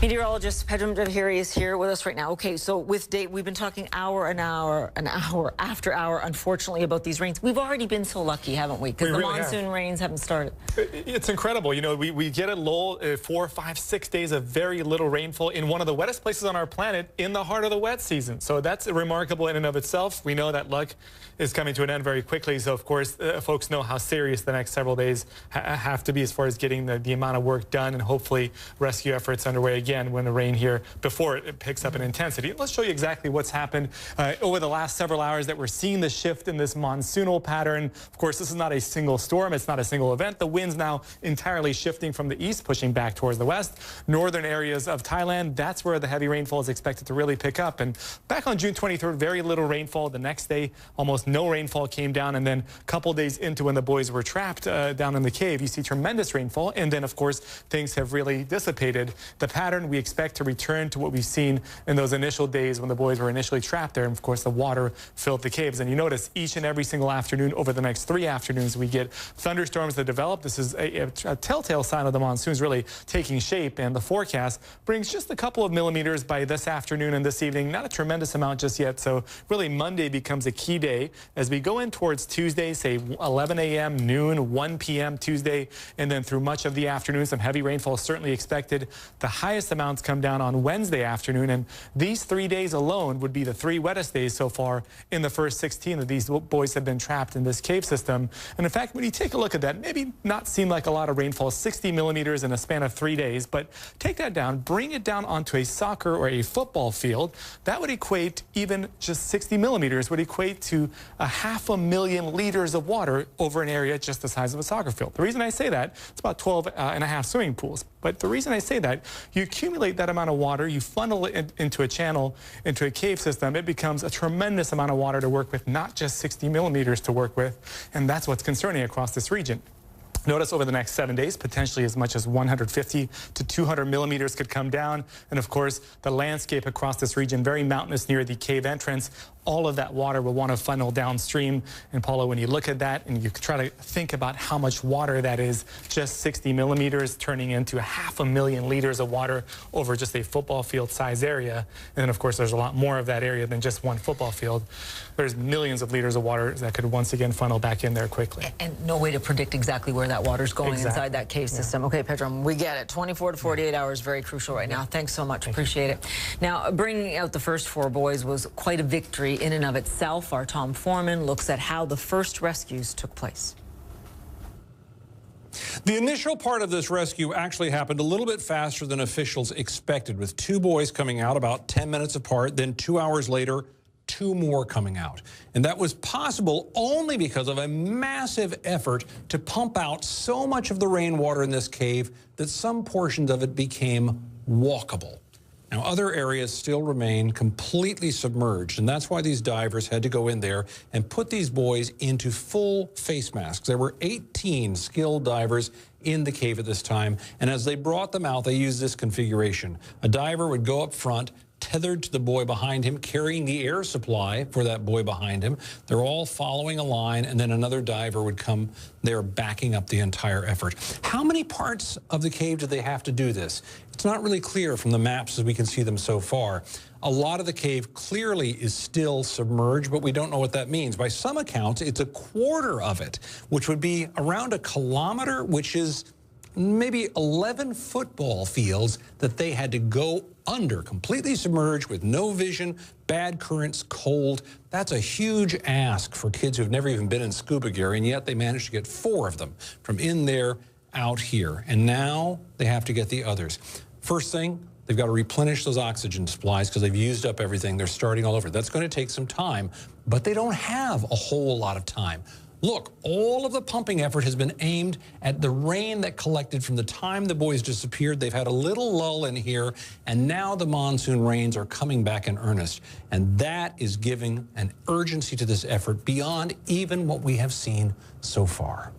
Meteorologist Pedram Javaheri is here with us right now. Okay, so with Dave, we've been talking hour after hour, unfortunately, about these rains. We've already been so lucky, haven't we? Because the monsoon rains haven't started. It's incredible. You know, we get a lull, 4, 5, 6 days of very little rainfall in one of the wettest places on our planet in the heart of the wet season. So that's remarkable in and of itself. We know that luck is coming to an end very quickly. So, of course, folks know how serious the next several days have to be as far as getting the amount of work done and hopefully rescue efforts underway again when the rain here, before it picks up in intensity. Let's show you exactly what's happened over the last several hours that we're seeing the shift in this monsoonal pattern. Of course, this is not a single storm. It's not a single event. The wind's now entirely shifting from the east, pushing back towards the west. Northern areas of Thailand, that's where the heavy rainfall is expected to really pick up. And back on June 23rd, very little rainfall. The next day, almost no rainfall came down. And then a couple days into when the boys were trapped down in the cave, you see tremendous rainfall. And then, of course, things have really dissipated. The pattern we expect to return to what we've seen in those initial days when the boys were initially trapped there. And of course, the water filled the caves. And you notice each and every single afternoon over the next 3 afternoons, we get thunderstorms that develop. This is a telltale sign of the monsoons really taking shape. And the forecast brings just a couple of millimeters by this afternoon and this evening. Not a tremendous amount just yet. So really Monday becomes a key day as we go in towards Tuesday, say 11 a.m., noon, 1 p.m. Tuesday, and then through much of the afternoon, some heavy rainfall is certainly expected. The highest amounts come down on Wednesday afternoon, and these 3 days alone would be the 3 wettest days so far in the first 16 that these boys have been trapped in this cave system. And in fact, when you take a look at that, maybe not seem like a lot of rainfall, 60 millimeters in a span of 3 days, but take that down, bring it down onto a soccer or a football field. That would equate, even just 60 millimeters would equate to 500,000 liters of water over an area just the size of a soccer field. The reason I say that, it's about 12 and a half swimming pools. But the reason I say that, you accumulate that amount of water, you funnel it into a channel, into a cave system, it becomes a tremendous amount of water to work with, not just 60 millimeters to work with. And that's what's concerning across this region. Notice over the next 7 days, potentially as much as 150 to 200 millimeters could come down. And of course, the landscape across this region, very mountainous near the cave entrance. All of that water will want to funnel downstream. And Paula, when you look at that and you try to think about how much water that is, just 60 millimeters turning into 500,000 liters of water over just a football field size area. And then of course, there's a lot more of that area than just one football field. There's millions of liters of water that could once again funnel back in there quickly. And no way to predict exactly where that water's going inside that cave system. Okay, Pedram, we get it. 24 to 48 hours, very crucial right now. Thanks so much. Appreciate it. Now, bringing out the first 4 boys was quite a victory in and of itself. Our Tom Foreman looks at how the first rescues took place. The initial part of this rescue actually happened a little bit faster than officials expected, with 2 boys coming out about 10 minutes apart. Then 2 hours later, 2 more coming out. And that was possible only because of a massive effort to pump out so much of the rainwater in this cave that some portions of it became walkable. Now, other areas still remain completely submerged, and that's why these divers had to go in there and put these boys into full face masks. There were 18 skilled divers in the cave at this time, and as they brought them out, they used this configuration. A diver would go up front, tethered to the boy behind him, carrying the air supply for that boy behind him. They're all following a line, and then another diver would come there backing up the entire effort. How many parts of the cave do they have to do this? It's not really clear from the maps as we can see them so far. A lot of the cave clearly is still submerged, but we don't know what that means. By some accounts, it's a quarter of it, which would be around 1 kilometer, which is maybe 11 football fields that they had to go under, completely submerged with no vision, bad currents, cold. That's a huge ask for kids who've never even been in scuba gear, and yet they managed to get 4 of them from in there out here. And now they have to get the others. First thing, they've got to replenish those oxygen supplies because they've used up everything. They're starting all over. That's going to take some time, but they don't have a whole lot of time. Look, all of the pumping effort has been aimed at the rain that collected from the time the boys disappeared. They've had a little lull in here, and now the monsoon rains are coming back in earnest. And that is giving an urgency to this effort beyond even what we have seen so far.